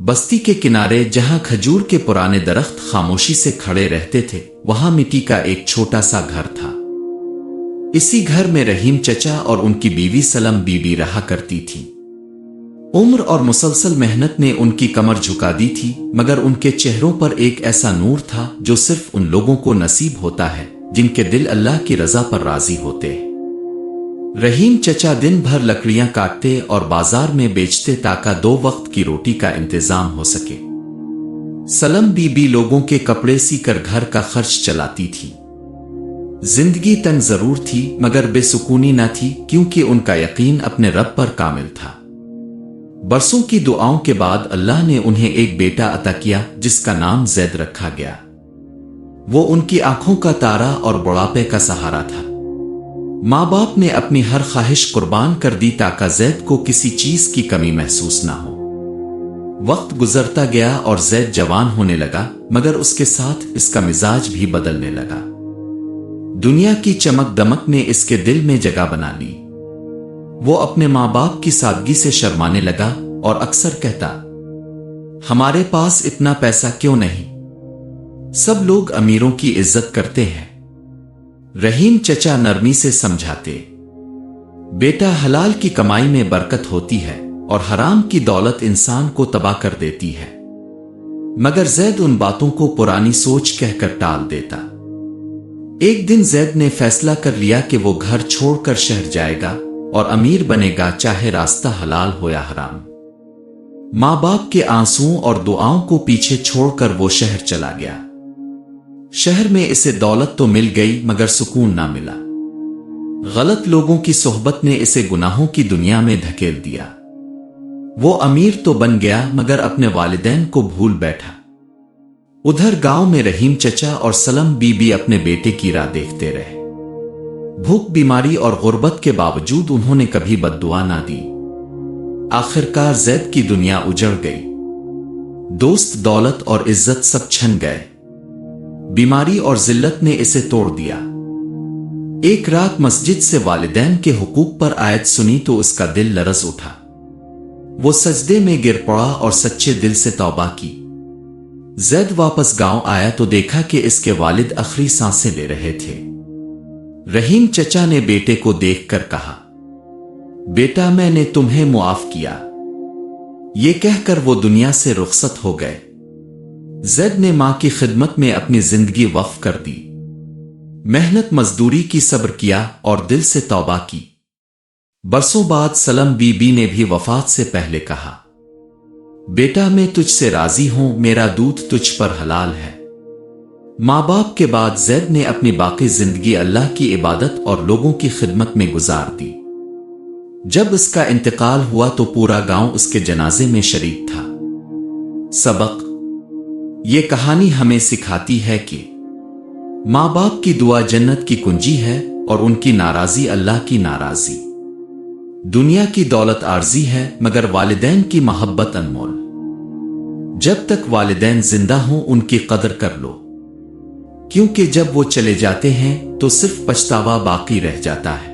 بستی کے کنارے جہاں کھجور کے پرانے درخت خاموشی سے کھڑے رہتے تھے، وہاں مٹی کا ایک چھوٹا سا گھر تھا۔ اسی گھر میں رحیم چچا اور ان کی بیوی سلم بی بی رہا کرتی تھی۔ عمر اور مسلسل محنت نے ان کی کمر جھکا دی تھی، مگر ان کے چہروں پر ایک ایسا نور تھا جو صرف ان لوگوں کو نصیب ہوتا ہے جن کے دل اللہ کی رضا پر راضی ہوتے ہیں۔ رحیم چچا دن بھر لکڑیاں کاٹتے اور بازار میں بیچتے تاکہ 2 وقت کی روٹی کا انتظام ہو سکے۔ سلم بی بی لوگوں کے کپڑے سی کر گھر کا خرچ چلاتی تھی۔ زندگی تنگ ضرور تھی مگر بے سکونی نہ تھی، کیونکہ ان کا یقین اپنے رب پر کامل تھا۔ برسوں کی دعاؤں کے بعد اللہ نے انہیں ایک بیٹا عطا کیا جس کا نام زید رکھا گیا۔ وہ ان کی آنکھوں کا تارا اور بڑھاپے کا سہارا تھا۔ ماں باپ نے اپنی ہر خواہش قربان کر دی تاکہ زید کو کسی چیز کی کمی محسوس نہ ہو۔ وقت گزرتا گیا اور زید جوان ہونے لگا، مگر اس کے ساتھ اس کا مزاج بھی بدلنے لگا۔ دنیا کی چمک دمک نے اس کے دل میں جگہ بنا لی۔ وہ اپنے ماں باپ کی سادگی سے شرمانے لگا اور اکثر کہتا، ہمارے پاس اتنا پیسہ کیوں نہیں؟ سب لوگ امیروں کی عزت کرتے ہیں۔ رحیم چچا نرمی سے سمجھاتے، بیٹا حلال کی کمائی میں برکت ہوتی ہے اور حرام کی دولت انسان کو تباہ کر دیتی ہے۔ مگر زید ان باتوں کو پرانی سوچ کہہ کر ٹال دیتا۔ ایک دن زید نے فیصلہ کر لیا کہ وہ گھر چھوڑ کر شہر جائے گا اور امیر بنے گا، چاہے راستہ حلال ہو یا حرام۔ ماں باپ کے آنسوؤں اور دعاؤں کو پیچھے چھوڑ کر وہ شہر چلا گیا۔ شہر میں اسے دولت تو مل گئی مگر سکون نہ ملا۔ غلط لوگوں کی صحبت نے اسے گناہوں کی دنیا میں دھکیل دیا۔ وہ امیر تو بن گیا مگر اپنے والدین کو بھول بیٹھا۔ ادھر گاؤں میں رحیم چچا اور سلم بی بی اپنے بیٹے کی راہ دیکھتے رہے۔ بھوک، بیماری اور غربت کے باوجود انہوں نے کبھی بد دعا نہ دی۔ آخرکار زید کی دنیا اجڑ گئی۔ دوست، دولت اور عزت سب چھن گئے۔ بیماری اور ذلت نے اسے توڑ دیا۔ ایک رات مسجد سے والدین کے حقوق پر آیت سنی تو اس کا دل لرز اٹھا۔ وہ سجدے میں گر پڑا اور سچے دل سے توبہ کی۔ زید واپس گاؤں آیا تو دیکھا کہ اس کے والد آخری سانسیں لے رہے تھے۔ رحیم چچا نے بیٹے کو دیکھ کر کہا، بیٹا میں نے تمہیں معاف کیا۔ یہ کہہ کر وہ دنیا سے رخصت ہو گئے۔ زید نے ماں کی خدمت میں اپنی زندگی وقف کر دی۔ محنت مزدوری کی، صبر کیا اور دل سے توبہ کی۔ برسوں بعد سلم بی بی نے بھی وفات سے پہلے کہا، بیٹا میں تجھ سے راضی ہوں، میرا دودھ تجھ پر حلال ہے۔ ماں باپ کے بعد زید نے اپنی باقی زندگی اللہ کی عبادت اور لوگوں کی خدمت میں گزار دی۔ جب اس کا انتقال ہوا تو پورا گاؤں اس کے جنازے میں شریک تھا۔ سبق: یہ کہانی ہمیں سکھاتی ہے کہ ماں باپ کی دعا جنت کی کنجی ہے اور ان کی ناراضی اللہ کی ناراضی۔ دنیا کی دولت عارضی ہے مگر والدین کی محبت انمول۔ جب تک والدین زندہ ہوں ان کی قدر کر لو، کیونکہ جب وہ چلے جاتے ہیں تو صرف پچھتاوا باقی رہ جاتا ہے۔